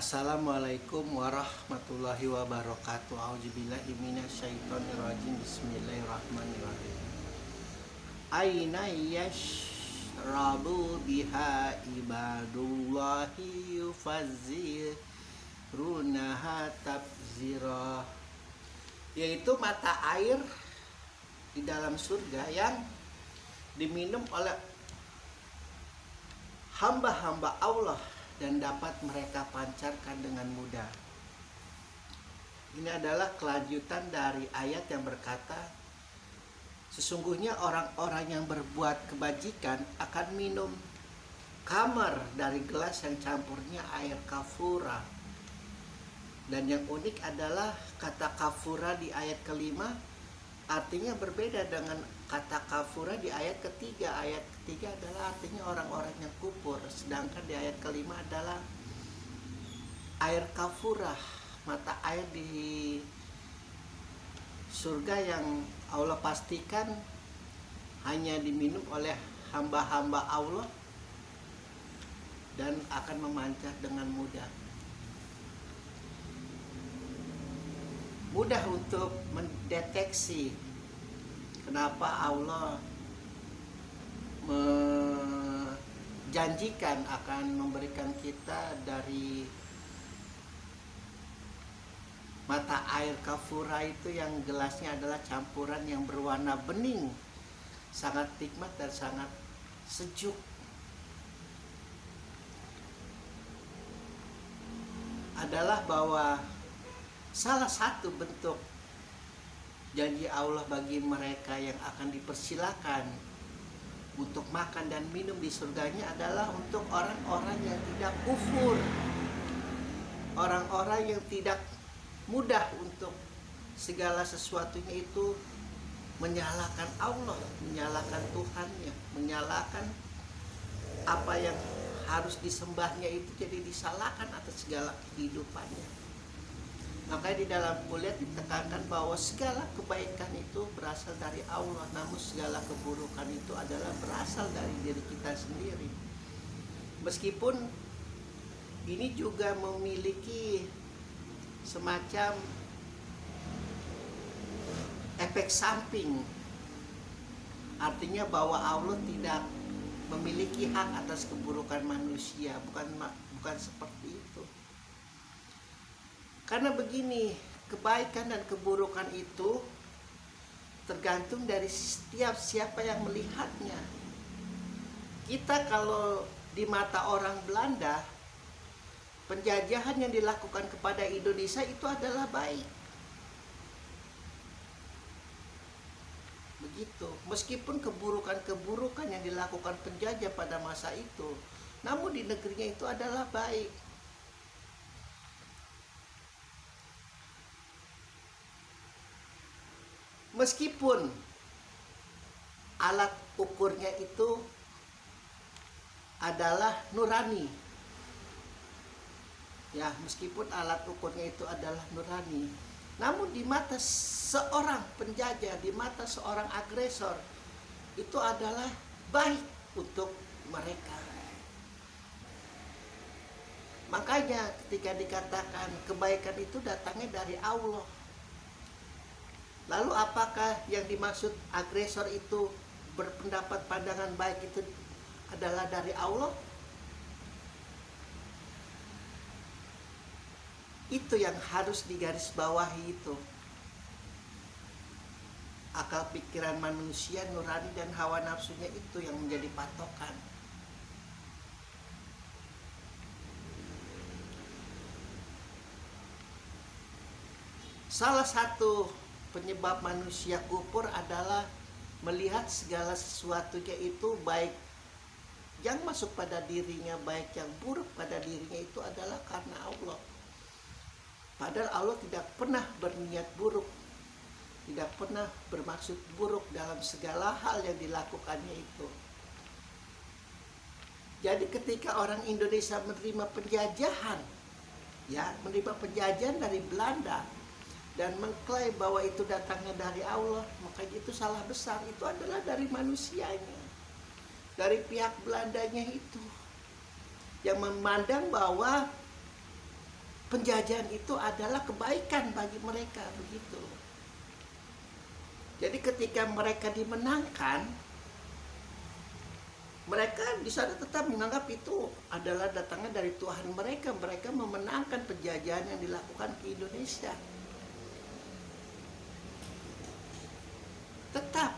Assalamualaikum warahmatullahi wabarakatuh. A'udzubillahi minasyaitonirrajim. Bismillahirrahmanirrahim. Aina yashrabu biha ibadullahi yufazzirunaha tabzira. Yaitu mata air di dalam surga yang diminum oleh hamba-hamba Allah dan dapat mereka pancarkan dengan mudah. Ini adalah kelanjutan dari ayat yang berkata, sesungguhnya orang-orang yang berbuat kebajikan akan minum khamar dari gelas yang campurnya air kafura. Dan yang unik adalah kata kafura di ayat kelima artinya berbeda dengan kata kafura di ayat ketiga. Ayat ketiga adalah artinya orang-orang yang kufur, sedangkan di ayat kelima adalah air kafura, mata air di surga yang Allah pastikan hanya diminum oleh hamba-hamba Allah dan akan memancar dengan mudah. Mudah untuk mendeteksi kenapa Allah menjanjikan akan memberikan kita dari mata air kafura itu yang gelasnya adalah campuran yang berwarna bening, sangat nikmat dan sangat sejuk. Adalah bahwa salah satu bentuk janji Allah bagi mereka yang akan dipersilakan untuk makan dan minum di surganya adalah untuk orang-orang yang tidak kufur, orang-orang yang tidak mudah untuk segala sesuatunya itu menyalahkan Allah, menyalahkan Tuhannya, menyalahkan apa yang harus disembahnya itu jadi disalahkan atas segala kehidupannya. Makanya di dalam kuliah ditekankan bahwa segala kebaikan itu berasal dari Allah, namun segala keburukan itu adalah berasal dari diri kita sendiri. Meskipun ini juga memiliki semacam efek samping, artinya bahwa Allah tidak memiliki hak atas keburukan manusia, bukan seperti itu. Karena begini, kebaikan dan keburukan itu tergantung dari setiap siapa yang melihatnya. Kita kalau di mata orang Belanda, penjajahan yang dilakukan kepada Indonesia itu adalah baik. Begitu. Meskipun keburukan-keburukan yang dilakukan penjajah pada masa itu, namun di negerinya itu adalah baik. Meskipun alat ukurnya itu adalah nurani, ya, meskipun alat ukurnya itu adalah nurani, namun di mata seorang penjajah, di mata seorang agresor, itu adalah baik untuk mereka. Makanya ketika dikatakan kebaikan itu datangnya dari Allah, lalu apakah yang dimaksud agresor itu berpendapat pandangan baik itu adalah dari Allah? Itu yang harus digarisbawahi itu. Akal pikiran manusia, nurani dan hawa nafsunya itu yang menjadi patokan. Salah satu penyebab manusia kufur adalah melihat segala sesuatunya itu baik yang masuk pada dirinya, baik yang buruk pada dirinya itu adalah karena Allah. Padahal Allah tidak pernah berniat buruk, tidak pernah bermaksud buruk dalam segala hal yang dilakukannya itu. Jadi ketika orang Indonesia menerima penjajahan, ya, menerima penjajahan dari Belanda, dan mengklaim bahwa itu datangnya dari Allah, maka itu salah besar. Itu adalah dari manusianya, dari pihak Belandanya itu, yang memandang bahwa penjajahan itu adalah kebaikan bagi mereka, begitu. Jadi ketika mereka dimenangkan, mereka di sana tetap menganggap itu adalah datangnya dari Tuhan mereka. Mereka memenangkan penjajahan yang dilakukan ke Indonesia. Tetap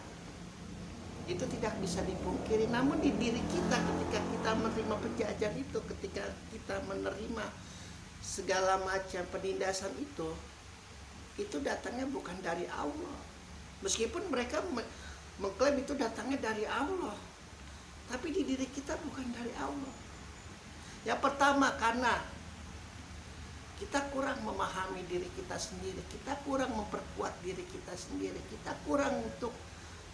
itu tidak bisa dipungkiri. Namun di diri kita ketika kita menerima penjajahan itu, ketika kita menerima segala macam penindasan itu datangnya bukan dari Allah. Meskipun mereka mengklaim itu datangnya dari Allah, tapi di diri kita bukan dari Allah. Yang pertama, karena kita kurang memahami diri kita sendiri, kita kurang memperkuat diri kita sendiri, kita kurang untuk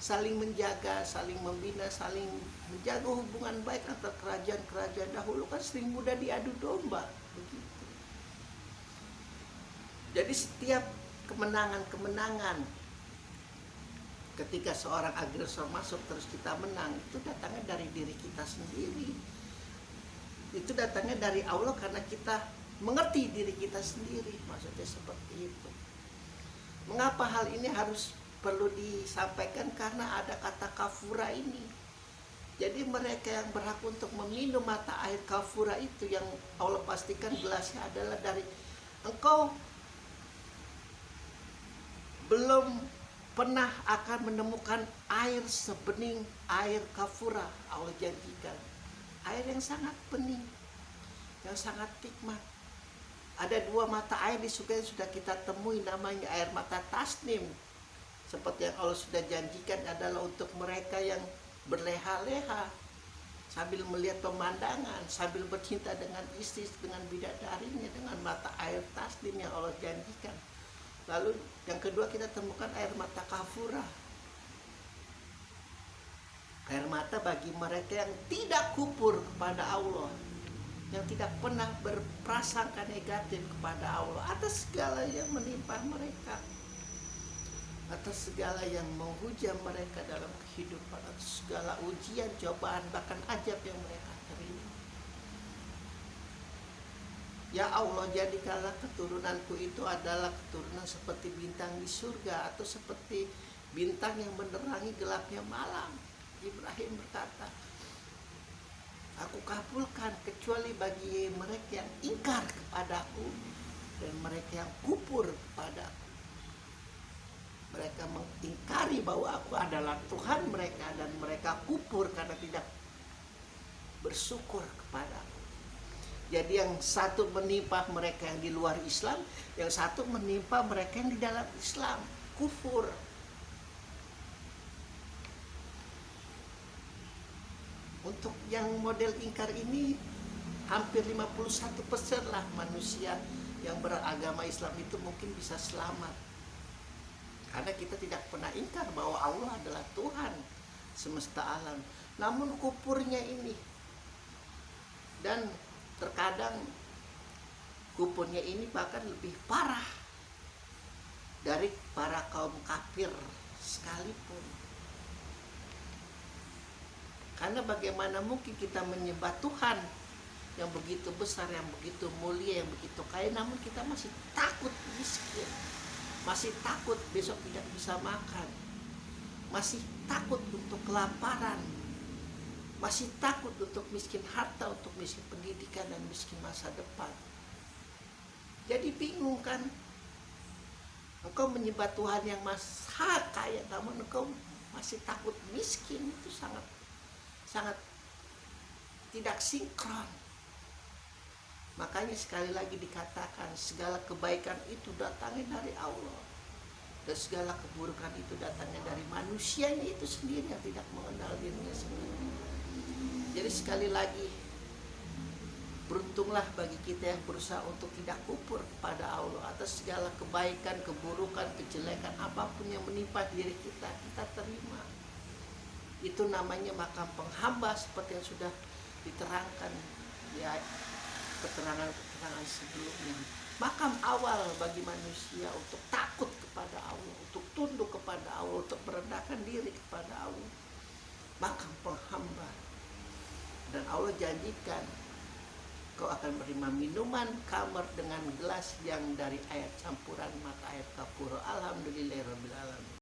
saling menjaga, saling membina, saling menjaga hubungan baik antar kerajaan-kerajaan dahulu. Kan sering mudah diadu domba, begitu. Jadi setiap kemenangan ketika seorang agresor masuk terus kita menang, itu datangnya dari diri kita sendiri. Itu datangnya dari Allah karena kita mengerti diri kita sendiri, maksudnya seperti itu. Mengapa hal ini harus perlu disampaikan? Karena ada kata kafura ini. Jadi mereka yang berhak untuk meminum mata air kafura itu, yang Allah pastikan gelasnya adalah dari engkau belum pernah akan menemukan air sebening air kafura. Allah janjikan air yang sangat bening, yang sangat nikmat. Ada dua mata air di surga yang sudah kita temui, namanya air mata tasnim. Seperti yang Allah sudah janjikan adalah untuk mereka yang berleha-leha sambil melihat pemandangan, sambil bercinta dengan istri, dengan bidadarinya, dengan mata air tasnim yang Allah janjikan. Lalu yang kedua kita temukan air mata kafura. Air mata bagi mereka yang tidak kufur kepada Allah, yang tidak pernah berprasangka negatif kepada Allah atas segala yang menimpa mereka, atas segala yang menghujam mereka dalam kehidupan, atas segala ujian, cobaan, bahkan ajab yang mereka terima. Ya Allah, jadikanlah keturunanku itu adalah keturunan seperti bintang di surga, atau seperti bintang yang menerangi gelapnya malam. Ibrahim berkata, aku kabulkan kecuali bagi mereka yang ingkar kepadaku dan mereka yang kufur kepadaku. Mereka mengingkari bahwa aku adalah Tuhan mereka, dan mereka kufur karena tidak bersyukur kepadaku. Jadi yang satu menimpa mereka yang di luar Islam, yang satu menimpa mereka yang di dalam Islam, kufur. Untuk yang model ingkar ini hampir 51% lah manusia yang beragama Islam itu mungkin bisa selamat. Karena kita tidak pernah ingkar bahwa Allah adalah Tuhan semesta alam. Namun kufurnya ini, dan terkadang kufurnya ini bahkan lebih parah dari para kaum kafir sekalipun. Karena bagaimana mungkin kita menyembah Tuhan yang begitu besar, yang begitu mulia, yang begitu kaya, namun kita masih takut miskin, masih takut besok tidak bisa makan, masih takut untuk kelaparan, masih takut untuk miskin harta, untuk miskin pendidikan, dan miskin masa depan. Jadi bingung kan? Engkau menyembah Tuhan yang maha kaya, namun engkau masih takut miskin. Itu sangat tidak sinkron. Makanya sekali lagi dikatakan segala kebaikan itu datangnya dari Allah, dan segala keburukan itu datangnya dari manusianya itu sendiri yang tidak mengenal dirinya sendiri. Jadi sekali lagi, beruntunglah bagi kita yang berusaha untuk tidak kufur kepada Allah atas segala kebaikan, keburukan, kejelekan apapun yang menimpa diri kita, kita terima. Itu namanya makam penghamba, seperti yang sudah diterangkan ya keterangan sebelumnya. Makam awal bagi manusia untuk takut kepada Allah, untuk tunduk kepada Allah, untuk merendahkan diri kepada Allah. Makam penghamba. Dan Allah janjikan kau akan menerima minuman kamar dengan gelas yang dari air campuran mata air kapuro. Alhamdulillahirabbil alamin.